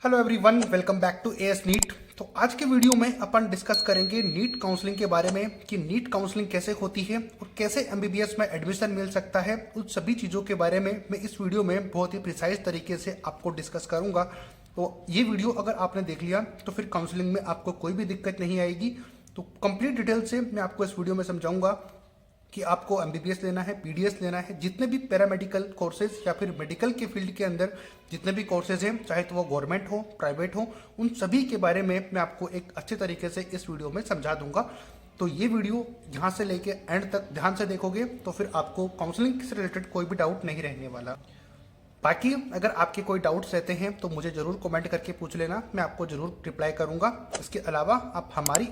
Hello everyone, welcome back to AS NEET. तो आज के वीडियो में अपन डिस्कस करेंगे नीट काउंसलिंग के बारे में कि नीट काउंसलिंग कैसे होती है और कैसे एमबीबीएस में एडमिशन मिल सकता है। उन सभी चीज़ों के बारे में मैं इस वीडियो में बहुत ही प्रिसाइज तरीके से आपको डिस्कस करूंगा। तो ये वीडियो अगर आपने देख लिया तो फिर काउंसलिंग में आपको कोई भी दिक्कत नहीं आएगी। तो कंप्लीट डिटेल से मैं आपको इस वीडियो में समझाऊंगा कि आपको एमबीबीएस लेना है, पीडीएस लेना है, जितने भी पैरामेडिकल कोर्सेज या फिर मेडिकल के फील्ड के अंदर जितने भी कोर्सेज हैं, चाहे तो वो गवर्नमेंट हो, प्राइवेट हो, उन सभी के बारे में मैं आपको एक अच्छे तरीके से इस वीडियो में समझा दूंगा। तो ये वीडियो यहाँ से लेके एंड तक ध्यान से देखोगे तो फिर आपको काउंसलिंग से रिलेटेड कोई भी डाउट नहीं रहने वाला। बाकी अगर आपके कोई डाउट्स रहते हैं तो मुझे ज़रूर कमेंट करके पूछ लेना, मैं आपको ज़रूर रिप्लाई करूँगा। इसके अलावा आप हमारी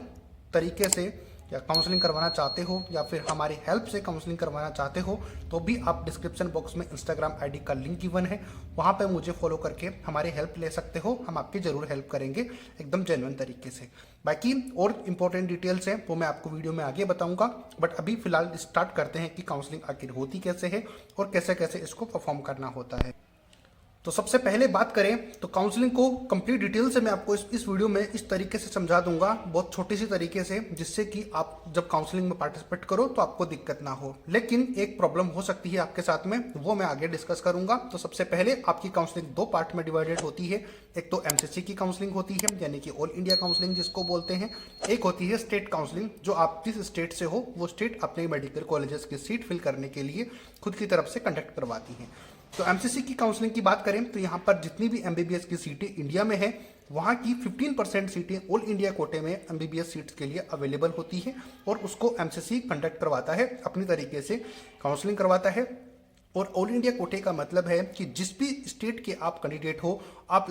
तरीके से या काउंसलिंग करवाना चाहते हो या फिर हमारी हेल्प से काउंसलिंग करवाना चाहते हो तो भी आप डिस्क्रिप्शन बॉक्स में इंस्टाग्राम आईडी का लिंक गिवन है, वहाँ पे मुझे फॉलो करके हमारी हेल्प ले सकते हो। हम आपकी ज़रूर हेल्प करेंगे एकदम जेन्युइन तरीके से। बाकी और इंपॉर्टेंट डिटेल्स हैं वो मैं आपको वीडियो में आगे बताऊंगा, बट अभी फिलहाल स्टार्ट करते हैं कि काउंसलिंग आखिर होती कैसे है और कैसे कैसे इसको परफॉर्म करना होता है। तो सबसे पहले बात करें तो काउंसलिंग को कंप्लीट डिटेल से मैं आपको इस वीडियो में इस तरीके से समझा दूंगा, बहुत छोटी सी तरीके से, जिससे कि आप जब काउंसलिंग में पार्टिसिपेट करो तो आपको दिक्कत ना हो। लेकिन एक प्रॉब्लम हो सकती है आपके साथ में, वो मैं आगे डिस्कस करूंगा। तो सबसे पहले आपकी काउंसलिंग दो पार्ट में डिवाइडेड होती है। एक तो एमसीसी की काउंसलिंग होती है, यानी कि ऑल इंडिया काउंसलिंग जिसको बोलते हैं। एक होती है स्टेट काउंसलिंग, जो आप जिस स्टेट से हो वो स्टेट अपने मेडिकल कॉलेजेस की सीट फिल करने के लिए खुद की तरफ से कंडक्ट करवाती है। तो एमसीसी की काउंसलिंग की बात करें तो यहाँ पर जितनी भी एमबीबीएस की सीटें इंडिया में है, वहाँ की 15% सीटें ऑल इंडिया कोटे में एमबीबीएस सीट्स के लिए अवेलेबल होती है और उसको एमसीसी कंडक्ट करवाता है, अपनी तरीके से काउंसलिंग करवाता है। और ऑल इंडिया कोटे का मतलब है कि जिस भी स्टेट के आप कैंडिडेट हो, आप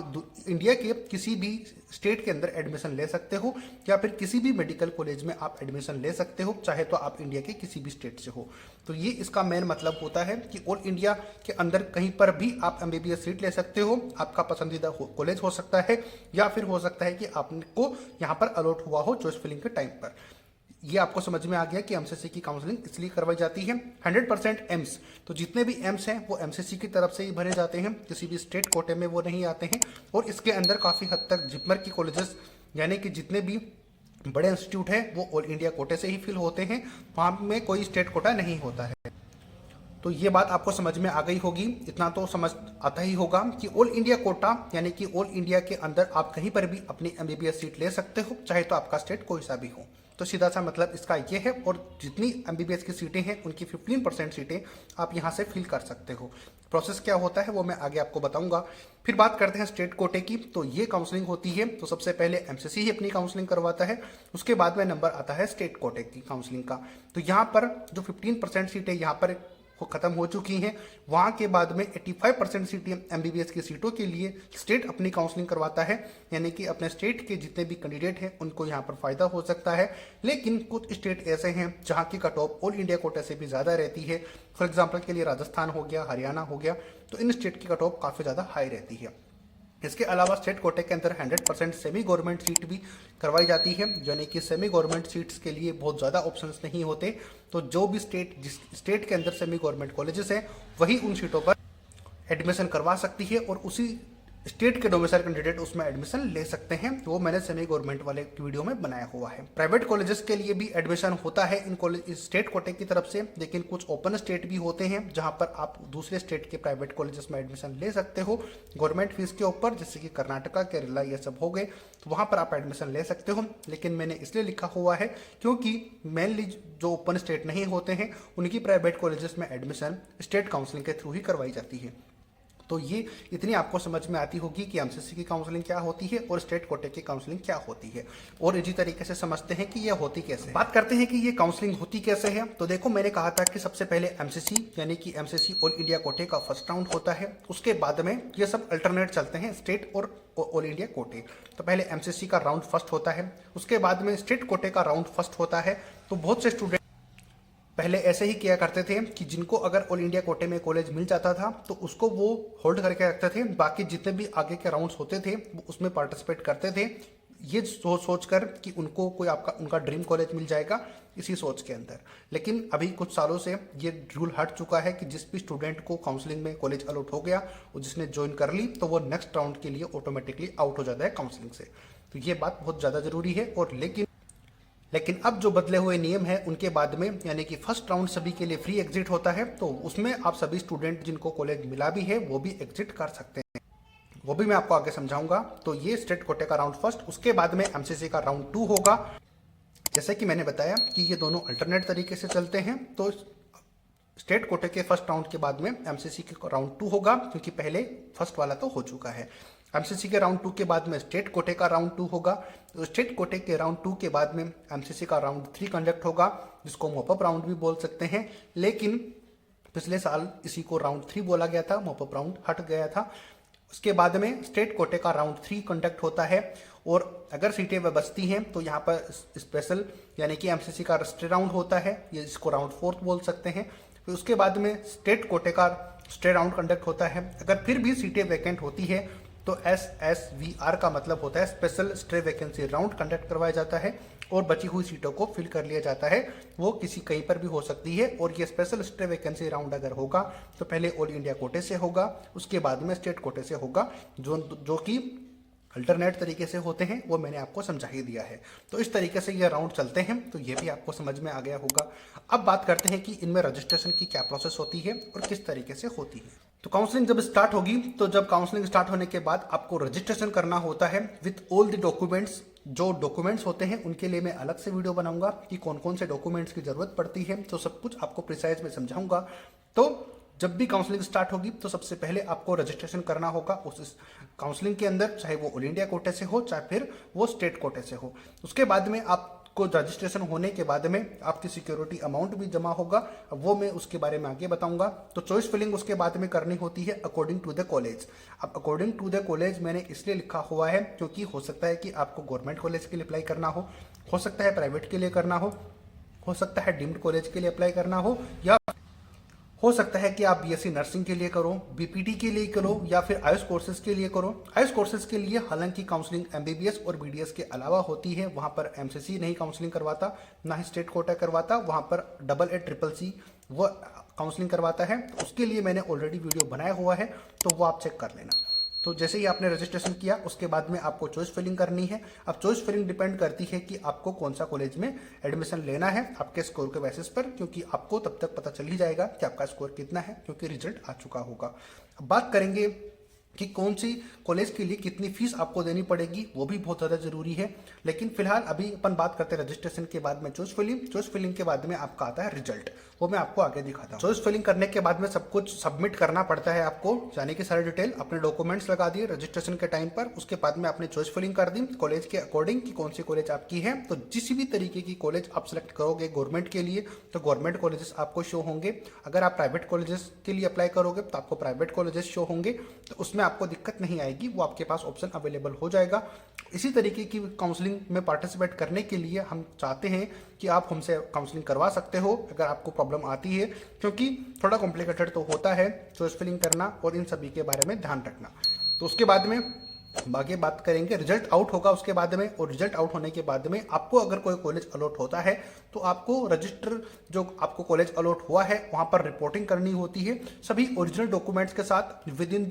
इंडिया के किसी भी स्टेट के अंदर एडमिशन ले सकते हो या फिर किसी भी मेडिकल कॉलेज में आप एडमिशन ले सकते हो, चाहे तो आप इंडिया के किसी भी स्टेट से हो। तो ये इसका मेन मतलब होता है कि ऑल इंडिया के अंदर कहीं पर भी आप एमबीबीएस सीट ले सकते हो। आपका पसंदीदा कॉलेज हो सकता है या फिर हो सकता है कि आपको यहाँ पर अलॉट हुआ हो चॉइस फिलिंग के टाइम पर। ये आपको समझ में आ गया कि एमसीसी की काउंसलिंग इसलिए करवाई जाती है। 100% एम्स, तो जितने भी एम्स हैं वो एमसीसी की तरफ से ही भरे जाते हैं, किसी भी स्टेट कोटे में वो नहीं आते हैं। और इसके अंदर काफ़ी हद तक जिपमर की कॉलेजेस, यानी कि जितने भी बड़े इंस्टीट्यूट हैं वो ऑल इंडिया कोटे से ही फिल होते हैं, वहाँ में कोई स्टेट कोटा नहीं होता है। तो ये बात आपको समझ में आ गई होगी, इतना तो समझ आता ही होगा कि ऑल इंडिया कोटा यानी कि ऑल इंडिया के अंदर आप कहीं पर भी अपनी एमबीबीएस सीट ले सकते हो, चाहे तो आपका स्टेट कोई सा भी हो। तो सीधा सा मतलब इसका ये है। और जितनी एमबीबीएस की सीटें हैं उनकी 15% सीटें आप यहाँ से फिल कर सकते हो। प्रोसेस क्या होता है वो मैं आगे आपको बताऊंगा। फिर बात करते हैं स्टेट कोटे की। तो ये काउंसलिंग होती है, तो सबसे पहले एमसीसी ही अपनी काउंसलिंग करवाता है, उसके बाद में नंबर आता है स्टेट कोटे की काउंसलिंग का। तो यहाँ पर जो 15% सीटें यहाँ पर वो खत्म हो चुकी हैं, वहाँ के बाद में 85% सीटें एमबीबीएस की सीटों के लिए स्टेट अपनी काउंसलिंग करवाता है, यानी कि अपने स्टेट के जितने भी कैंडिडेट हैं उनको यहाँ पर फायदा हो सकता है। लेकिन कुछ स्टेट ऐसे हैं जहाँ की कट ऑफ ऑल इंडिया कोटे से भी ज़्यादा रहती है। फॉर एग्जाम्पल के लिए राजस्थान हो गया, हरियाणा हो गया, तो इन स्टेट की कट ऑफ काफ़ी ज़्यादा हाई रहती है। इसके अलावा स्टेट कोटे के अंदर 100% सेमी गवर्नमेंट सीट भी करवाई जाती है, यानी कि सेमी गवर्नमेंट सीट्स के लिए बहुत ज़्यादा ऑप्शंस नहीं होते। तो जो भी जिस स्टेट के अंदर सेमी गवर्नमेंट कॉलेजेस हैं वही उन सीटों पर एडमिशन करवा सकती है और उसी स्टेट के डोमिसाइल कैंडिडेट उसमें एडमिशन ले सकते हैं। वो मैंने सेमी गवर्नमेंट वाले वीडियो में बनाया हुआ है। प्राइवेट कॉलेजेस के लिए भी एडमिशन होता है इन कॉलेज स्टेट कोटे की तरफ से, लेकिन कुछ ओपन स्टेट भी होते हैं जहां पर आप दूसरे स्टेट के प्राइवेट कॉलेजेस में एडमिशन ले सकते हो गवर्नमेंट फीस के ऊपर, जैसे कि कर्नाटका, केरला, ये सब हो गए, तो वहां पर आप एडमिशन ले सकते हो। लेकिन मैंने इसलिए लिखा हुआ है क्योंकि मेनली जो ओपन स्टेट नहीं होते हैं उनकी प्राइवेट कॉलेजेस में एडमिशन स्टेट काउंसलिंग के थ्रू ही करवाई जाती है। तो ये इतनी आपको समझ में आती होगी कि एमसीसी की काउंसलिंग क्या होती है और स्टेट कोटे की काउंसलिंग क्या होती है। और इसी तरीके से समझते हैं कि ये होती कैसे। बात करते हैं कि ये काउंसलिंग होती कैसे है। तो देखो, मैंने कहा था कि सबसे पहले एमसीसी यानी कि एमसीसी ऑल इंडिया कोटे का फर्स्ट राउंड होता है, उसके बाद में ये सब अल्टरनेट चलते हैं, स्टेट और ऑल इंडिया कोटे। तो पहले एमसीसी का राउंड फर्स्ट होता है, उसके बाद में स्टेट कोटे का राउंड फर्स्ट होता है। तो बहुत से स्टूडेंट पहले ऐसे ही किया करते थे कि जिनको अगर ऑल इंडिया कोटे में कॉलेज मिल जाता था तो उसको वो होल्ड करके रखते थे, बाकी जितने भी आगे के राउंड्स होते थे वो उसमें पार्टिसिपेट करते थे। ये सोच कर कि उनको कोई आपका उनका ड्रीम कॉलेज मिल जाएगा इसी सोच के अंदर। लेकिन अभी कुछ सालों से ये रूल हट चुका है कि जिस भी स्टूडेंट को काउंसलिंग में कॉलेज अलॉट हो गया और जिसने ज्वाइन कर ली तो वो नेक्स्ट राउंड के लिए ऑटोमेटिकली आउट हो जाता है काउंसलिंग से। तो ये बात बहुत ज़्यादा ज़रूरी है। और लेकिन अब जो बदले हुए नियम है उनके बाद में, यानी कि फर्स्ट राउंड सभी के लिए फ्री एग्जिट होता है, तो उसमें आप सभी स्टूडेंट जिनको कॉलेज मिला भी है वो भी एग्जिट कर सकते हैं। वो भी मैं आपको आगे समझाऊंगा। तो ये स्टेट कोटे का राउंड फर्स्ट, उसके बाद में एमसीसी का राउंड 2 होगा। जैसे कि मैंने बताया कि ये दोनों अल्टरनेट तरीके से चलते हैं। तो स्टेट कोटे के फर्स्ट राउंड के बाद में एमसीसी के राउंड 2 होगा, क्योंकि पहले फर्स्ट वाला तो हो चुका है। एमसीसी के राउंड 2 के बाद में स्टेट कोटे का राउंड 2 होगा। तो स्टेट कोटे के राउंड 2 के बाद में एमसीसी का राउंड 3 कंडक्ट होगा, जिसको मॉपअप राउंड भी बोल सकते हैं। लेकिन पिछले साल इसी को राउंड 3 बोला गया था, मॉपअप राउंड हट गया था। उसके बाद में स्टेट कोटे का राउंड 3 कंडक्ट होता है। और अगर सीटें बचती हैं तो यहाँ पर स्पेशल यानी कि एमसीसी का स्टे राउंड होता है, ये इसको राउंड 4 बोल सकते हैं। फिर उसके बाद में स्टेट कोटे का स्टे राउंड कंडक्ट होता है। अगर फिर भी सीटें वैकेंट होती है तो SSVR का मतलब होता है special stay vacancy round conduct करवाया जाता है और बची हुई सीटों को फिल कर लिया जाता है। वो किसी कहीं पर भी हो सकती है। और ये स्पेशल स्टे वैकेंसी राउंड अगर होगा तो पहले ऑल इंडिया कोटे से होगा, उसके बाद में स्टेट कोटे से होगा, जो कि अल्टरनेट तरीके से होते हैं, वो मैंने आपको समझा ही दिया है। तो इस तरीके से ये राउंड चलते हैं, तो ये भी आपको समझ में आ गया होगा। अब बात करते हैं कि इनमें रजिस्ट्रेशन की क्या प्रोसेस होती है और किस तरीके से होती है। तो काउंसलिंग जब स्टार्ट होगी, तो जब काउंसलिंग स्टार्ट होने के बाद आपको रजिस्ट्रेशन करना होता है विथ ऑल द डॉक्यूमेंट्स। जो डॉक्यूमेंट्स होते हैं उनके लिए मैं अलग से वीडियो बनाऊंगा कि कौन कौन से डॉक्यूमेंट्स की जरूरत पड़ती है, तो सब कुछ आपको प्रिसाइज में समझाऊंगा। तो जब भी काउंसलिंग स्टार्ट होगी तो सबसे पहले आपको रजिस्ट्रेशन करना होगा उस काउंसलिंग के अंदर, चाहे वो ऑल इंडिया कोटे से हो चाहे फिर वो स्टेट कोटे से हो। उसके बाद में आपको रजिस्ट्रेशन होने के बाद में आपकी सिक्योरिटी अमाउंट भी जमा होगा, अब वो मैं उसके बारे में आगे बताऊंगा। तो चॉइस फिलिंग उसके बाद में करनी होती है अकॉर्डिंग टू द कॉलेज। अब अकॉर्डिंग टू द कॉलेज मैंने इसलिए लिखा हुआ है क्योंकि हो सकता है कि आपको गवर्नमेंट कॉलेज के लिए अप्लाई करना हो सकता है प्राइवेट के लिए करना हो सकता है डीम्ड कॉलेज के लिए अप्लाई करना या हो सकता है कि आप बीएससी नर्सिंग के लिए करो, बीपीटी के लिए करो या फिर आयुष कोर्सेज के लिए करो। आयुष कोर्सेज के लिए हालांकि काउंसलिंग एमबीबीएस और बीडीएस के अलावा होती है, वहां पर एमसीसी नहीं काउंसलिंग करवाता, ना ही स्टेट कोटा करवाता, वहां पर AA CCC वो काउंसलिंग करवाता है। तो उसके लिए मैंने ऑलरेडी वीडियो बनाया हुआ है, तो वो आप चेक कर लेना। तो जैसे ही आपने रजिस्ट्रेशन किया उसके बाद में आपको चॉइस फिलिंग करनी है। अब चॉइस फिलिंग डिपेंड करती है कि आपको कौन सा कॉलेज में एडमिशन लेना है आपके स्कोर के बेसिस पर, क्योंकि आपको तब तक पता चल ही जाएगा कि आपका स्कोर कितना है, क्योंकि रिजल्ट आ चुका होगा। अब बात करेंगे कि कौन सी कॉलेज के लिए कितनी फीस आपको देनी पड़ेगी, वो भी बहुत ज़्यादा जरूरी है। लेकिन फिलहाल अभी अपन बात करते हैं रजिस्ट्रेशन के बाद में चॉइस फिलिंग के बाद में आपका आता है रिजल्ट, वो मैं आपको आगे दिखाता हूँ। चॉइस फिलिंग करने के बाद में सब कुछ सबमिट करना पड़ता है आपको, यानी कि सारी डिटेल अपने डॉक्यूमेंट्स लगा दिए रजिस्ट्रेशन के टाइम पर। उसके बाद में आपने चॉइस फिलिंग कर दी कॉलेज के अकॉर्डिंग कि कौन सी कॉलेज आपकी है। तो जिस भी तरीके की कॉलेज आप सेलेक्ट करोगे गवर्नमेंट के लिए तो गवर्नमेंट कॉलेजेस आपको शो होंगे। अगर आप प्राइवेट कॉलेजेस के लिए अप्लाई करोगे तो आपको प्राइवेट कॉलेजेस शो होंगे, तो उसमें आपको दिक्कत नहीं आएगी, वो आपके पास ऑप्शन अवेलेबल हो जाएगा। इसी तरीके की काउंसलिंग में पार्टिसिपेट करने के लिए हम चाहते हैं कि आप हमसे काउंसलिंग करवा सकते हो अगर आपको प्रॉब्लम आती है, क्योंकि थोड़ा कॉम्प्लिकेटेड तो होता है चॉइस फिलिंग करना और इन सभी के बारे में ध्यान रखना। तो उसके बाद में आगे बात करेंगे, रिजल्ट आउट होगा उसके बाद में, और रिजल्ट आउट होने के बाद में आपको अगर कोई कॉलेज अलॉट होता है तो आपको रजिस्टर जो आपको कॉलेज अलॉट हुआ है वहां पर रिपोर्टिंग करनी होती है सभी ओरिजिनल डॉक्यूमेंट्स के साथ with in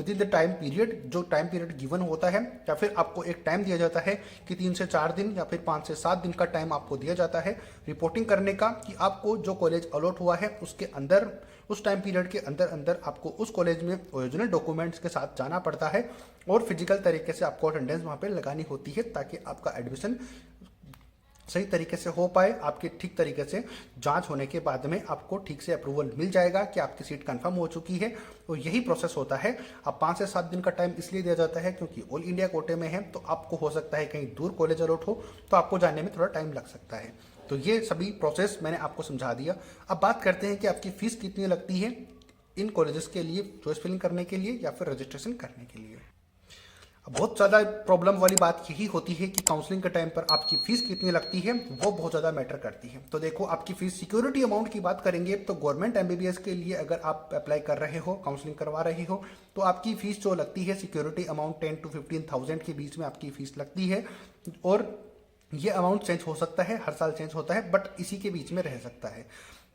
the time period, जो टाइम पीरियड गिवन होता है, या फिर आपको एक टाइम दिया जाता है कि 3 से 4 दिन या फिर 5 से 7 दिन का टाइम आपको दिया जाता है रिपोर्टिंग करने का, कि आपको जो कॉलेज अलॉट हुआ है उसके अंदर उस टाइम पीरियड के अंदर अंदर आपको उस कॉलेज में ओरिजिनल डॉक्यूमेंट्स के साथ जाना पड़ता है और फिजिकल तरीके से आपको अटेंडेंस वहाँ पे लगानी होती है, ताकि आपका एडमिशन सही तरीके से हो पाए। आपके ठीक तरीके से जांच होने के बाद में आपको ठीक से अप्रूवल मिल जाएगा कि आपकी सीट कंफर्म हो चुकी है। तो यही प्रोसेस होता है। अब 5 से 7 दिन का टाइम इसलिए दिया जाता है क्योंकि ऑल इंडिया कोटे में है, तो आपको हो सकता है कहीं दूर कॉलेज अलॉट हो तो आपको जाने में थोड़ा टाइम लग सकता है। तो ये सभी प्रोसेस मैंने आपको समझा दिया। अब बात करते हैं कि आपकी फीस कितनी लगती है इन कॉलेजेस के लिए चॉइस फिलिंग करने के लिए या फिर रजिस्ट्रेशन करने के लिए। बहुत ज़्यादा प्रॉब्लम वाली बात यही होती है कि काउंसलिंग के टाइम पर आपकी फ़ीस कितनी लगती है वो बहुत ज़्यादा मैटर करती है। तो देखो, आपकी फ़ीस सिक्योरिटी अमाउंट की बात करेंगे तो गवर्नमेंट एमबीबीएस के लिए अगर आप अप्लाई कर रहे हो, काउंसलिंग करवा रहे हो, तो आपकी फ़ीस जो लगती है सिक्योरिटी अमाउंट 10 to 15,000 के बीच में आपकी फ़ीस लगती है। और ये अमाउंट चेंज हो सकता है, हर साल चेंज होता है, बट इसी के बीच में रह सकता है।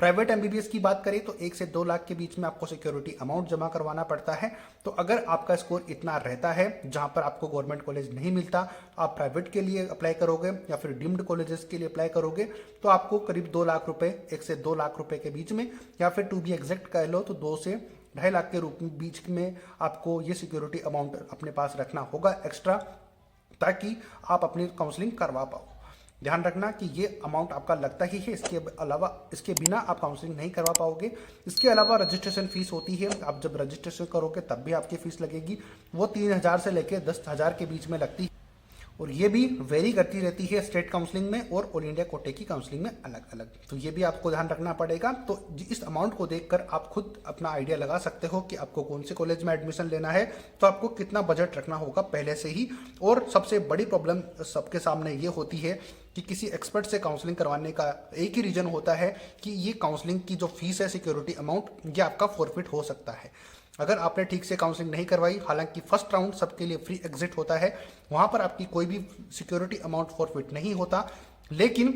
प्राइवेट एमबीबीएस की बात करें तो 1 से 2 लाख के बीच में आपको सिक्योरिटी अमाउंट जमा करवाना पड़ता है। तो अगर आपका स्कोर इतना रहता है जहां पर आपको गवर्नमेंट कॉलेज नहीं मिलता, आप प्राइवेट के लिए अप्लाई करोगे या फिर डीम्ड कॉलेजेस के लिए अप्लाई करोगे, तो आपको करीब 2 लाख रुपए, 1 से 2 लाख रुपए के बीच में, या फिर टू बी एग्जैक्ट कह लो तो 2 से 2.5 लाख के रूप में बीच में आपको ये सिक्योरिटी अमाउंट अपने पास रखना होगा एक्स्ट्रा, ताकि आप अपनी काउंसलिंग करवा पाओ। ध्यान रखना कि ये अमाउंट आपका लगता ही है, इसके अलावा, इसके बिना आप काउंसलिंग नहीं करवा पाओगे। इसके अलावा रजिस्ट्रेशन फीस होती है, आप जब रजिस्ट्रेशन करोगे तब भी आपकी फीस लगेगी, वो 3,000 से लेकर 10,000 के बीच में लगती है। और ये भी वेरी करती रहती है स्टेट काउंसलिंग में और ऑल इंडिया कोटे की काउंसलिंग में अलग अलग। तो ये भी आपको ध्यान रखना पड़ेगा। तो इस अमाउंट को देखकर आप खुद अपना आइडिया लगा सकते हो कि आपको कौन से कॉलेज में एडमिशन लेना है, तो आपको कितना बजट रखना होगा पहले से ही। और सबसे बड़ी प्रॉब्लम सबके सामने ये होती है कि किसी एक्सपर्ट से काउंसलिंग करवाने का एक ही रीजन होता है कि ये काउंसलिंग की जो फीस है, सिक्योरिटी अमाउंट, ये आपका फॉरफिट हो सकता है। अगर आपने ठीक से काउंसलिंग नहीं करवाई, हालांकि फर्स्ट राउंड सबके लिए फ्री एग्जिट होता है, वहां पर आपकी कोई भी सिक्योरिटी अमाउंट फॉरफिट नहीं होता। लेकिन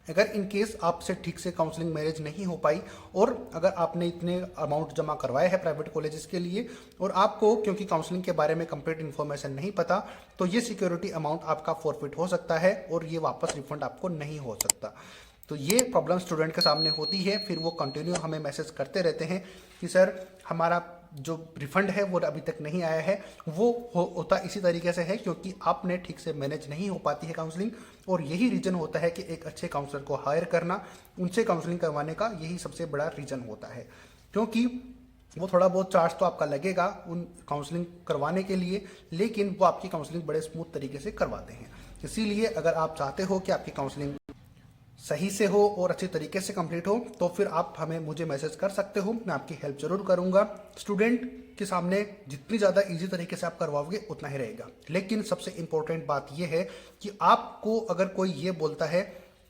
अगर इन केस आपसे ठीक से काउंसलिंग मैनेज नहीं हो पाई और अगर आपने इतने अमाउंट जमा करवाए हैं प्राइवेट कॉलेजेस के लिए और आपको क्योंकि काउंसलिंग के बारे में कंप्लीट इन्फॉर्मेशन नहीं पता, तो ये सिक्योरिटी अमाउंट आपका फॉरफिट हो सकता है और ये वापस रिफंड आपको नहीं हो सकता। तो ये प्रॉब्लम स्टूडेंट के सामने होती है। फिर वो कंटिन्यू हमें मैसेज करते रहते हैं कि सर हमारा जो रिफंड है वो अभी तक नहीं आया है। वो होता इसी तरीके से है क्योंकि आपने ठीक से मैनेज नहीं हो पाती है काउंसलिंग, और यही रीज़न होता है कि एक अच्छे काउंसलर को हायर करना, उनसे काउंसलिंग करवाने का यही सबसे बड़ा रीज़न होता है। क्योंकि वो थोड़ा बहुत चार्ज तो आपका लगेगा उन काउंसलिंग करवाने के लिए, लेकिन वो आपकी काउंसलिंग बड़े स्मूथ तरीके से करवाते हैं। इसीलिए अगर आप चाहते हो कि आपकी काउंसलिंग सही से हो और अच्छे तरीके से कंप्लीट हो, तो फिर आप मुझे मैसेज कर सकते हो, मैं आपकी हेल्प जरूर करूंगा। स्टूडेंट के सामने जितनी ज़्यादा इजी तरीके से आप करवाओगे उतना ही रहेगा। लेकिन सबसे इंपॉर्टेंट बात यह है कि आपको अगर कोई ये बोलता है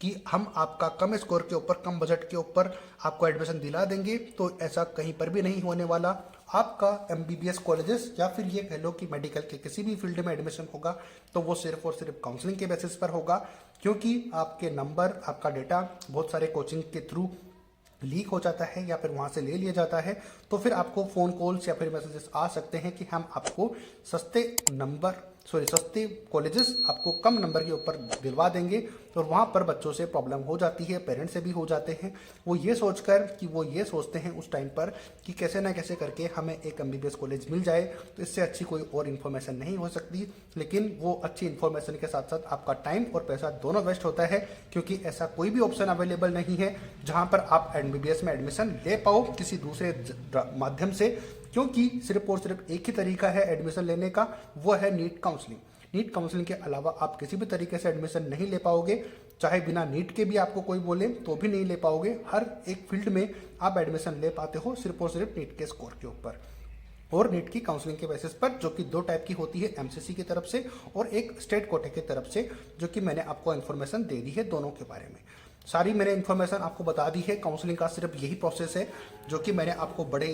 कि हम आपका कम स्कोर के ऊपर, कम बजट के ऊपर आपको एडमिशन दिला देंगे, तो ऐसा कहीं पर भी नहीं होने वाला। आपका एमबीबीएस कॉलेजेस या फिर ये कह लो कि मेडिकल के किसी भी फील्ड में एडमिशन होगा तो वो सिर्फ और सिर्फ काउंसलिंग के बेसिस पर होगा, क्योंकि आपके नंबर, आपका डेटा बहुत सारे कोचिंग के थ्रू लीक हो जाता है या फिर वहाँ से ले लिया जाता है। तो फिर आपको फ़ोन कॉल्स या फिर मैसेजेस आ सकते हैं कि हम आपको सस्ते कॉलेजेस आपको कम नंबर के ऊपर दिलवा देंगे। और वहाँ पर बच्चों से प्रॉब्लम हो जाती है, पेरेंट्स से भी हो जाते हैं। वो ये सोचकर कि वो ये सोचते हैं उस टाइम पर कि कैसे ना कैसे करके हमें एक एमबीबीएस कॉलेज मिल जाए, तो इससे अच्छी कोई और इन्फॉर्मेशन नहीं हो सकती। लेकिन वो अच्छी इन्फॉर्मेशन के साथ साथ आपका टाइम और पैसा दोनों वेस्ट होता है, क्योंकि ऐसा कोई भी ऑप्शन अवेलेबल नहीं है जहाँ पर आप एमबीबीएस में एडमिशन ले पाओ किसी दूसरे माध्यम से। क्योंकि सिर्फ और सिर्फ एक ही तरीका है एडमिशन लेने का, वो है नीट काउंसलिंग। नीट काउंसलिंग के अलावा आप किसी भी तरीके से एडमिशन नहीं ले पाओगे, चाहे बिना नीट के भी आपको कोई बोले तो भी नहीं ले पाओगे। हर एक फील्ड में आप एडमिशन ले पाते हो सिर्फ और सिर्फ नीट के स्कोर के ऊपर और नीट की काउंसलिंग के बेसिस पर, जो कि 2 टाइप की होती है, एमसीसी की तरफ से और एक स्टेट कोटे की तरफ से, जो कि मैंने आपको इन्फॉर्मेशन दे दी है दोनों के बारे में। सारी मैंने इन्फॉर्मेशन आपको बता दी है। काउंसलिंग का सिर्फ यही प्रोसेस है जो कि मैंने आपको बड़े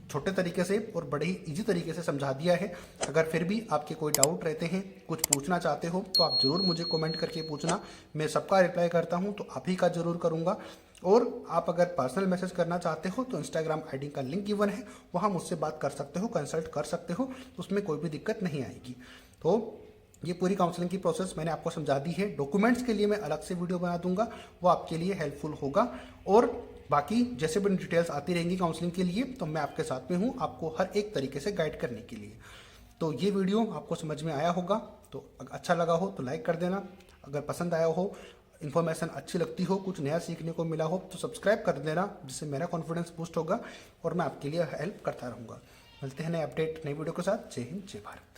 छोटे तरीके से और बड़े ही इजी तरीके से समझा दिया है। अगर फिर भी आपके कोई डाउट रहते हैं, कुछ पूछना चाहते हो, तो आप ज़रूर मुझे कमेंट करके पूछना। मैं सबका रिप्लाई करता हूं, तो आप ही का ज़रूर करूंगा। और आप अगर पर्सनल मैसेज करना चाहते हो तो इंस्टाग्राम आईडी का लिंक गिवन है, वहाँ मुझसे बात कर सकते हो, कंसल्ट कर सकते हो, तो उसमें कोई भी दिक्कत नहीं आएगी। तो ये पूरी काउंसलिंग की प्रोसेस मैंने आपको समझा दी है। डॉक्यूमेंट्स के लिए मैं अलग से वीडियो बना दूंगा, वो आपके लिए हेल्पफुल होगा। और बाकी जैसे भी डिटेल्स आती रहेंगी काउंसलिंग के लिए, तो मैं आपके साथ में हूँ, आपको हर एक तरीके से गाइड करने के लिए। तो ये वीडियो आपको समझ में आया होगा, तो अच्छा लगा हो तो लाइक कर देना। अगर पसंद आया हो, इन्फॉर्मेशन अच्छी लगती हो, कुछ नया सीखने को मिला हो, तो सब्सक्राइब कर देना, जिससे मेरा कॉन्फिडेंस बूस्ट होगा और मैं आपके लिए हेल्प करता रहूँगा। मिलते हैं नए अपडेट, नई वीडियो के साथ। जय हिंद, जय भारत।